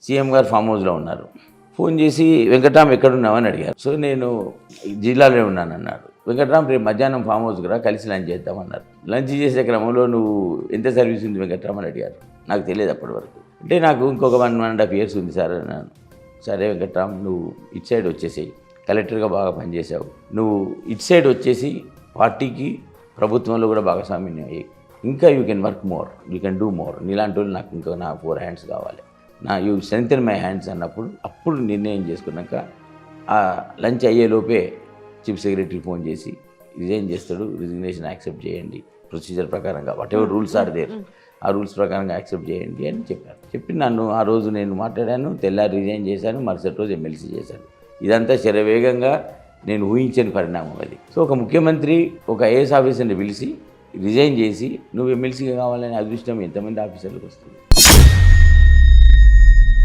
CM గారు form హౌస్లో ఉన్నారు. ఫోన్ చేసి వెంకట్రామ్ ఎక్కడున్నావని అడిగారు. సో నేను జిల్లాలో ఉన్నాను అన్నాడు. వెంకట్రామ్ రేపు మధ్యాహ్నం ఫామ్ హౌస్కి రా, కలిసి లంచ్ చేద్దామన్నారు. లంచ్ చేసే క్రమంలో నువ్వు ఎంత సర్వీస్ ఉంది వెంకట్రామ్ అని అడిగారు. నాకు తెలియదు అప్పటి వరకు. అంటే నాకు ఇంకొక 1.5 years ఉంది సార్ అన్నాను. సరే వెంకట్రామ్, నువ్వు ఇటు సైడ్ వచ్చేసేయి, కలెక్టర్గా బాగా పనిచేసావు, నువ్వు ఇటు సైడ్ వచ్చేసి పార్టీకి ప్రభుత్వంలో కూడా భాగస్వామ్యం అయ్యి ఇంకా you can work more, you can do more, నీలాంటి వాళ్ళు నాకు ఇంకా నా 4 hands కావాలి, యూ స్ట్రెంగ్తెన్ మై హ్యాండ్స్ అన్నప్పుడు అప్పుడు నిర్ణయం చేసుకున్నాక ఆ లంచ్ అయ్యేలోపే చీఫ్ సెక్రటరీ ఫోన్ చేసి రిజైన్ చేస్తాడు, రిజిగ్నేషన్ యాక్సెప్ట్ చేయండి, ప్రొసీజర్ ప్రకారంగా whatever rules are there, ఆ రూల్స్ ప్రకారంగా యాక్సెప్ట్ చేయండి అని చెప్పారు. చెప్పి నన్ను ఆ రోజు నేను మాట్లాడాను, తెల్లారి రిజైన్ చేశాను, మరుసటి రోజు ఎమ్మెల్సీ చేశాను. ఇదంతా శరవేగంగా నేను ఊహించని పరిణామం అది. సో ఒక ముఖ్యమంత్రి ఒక ఐఏఎస్ ఆఫీసర్ని పిలిచి రిజైన్ చేసి నువ్వు ఎమ్మెల్సీగా కావాలనే అదృష్టం ఎంతమంది ఆఫీసర్లకు వస్తుంది?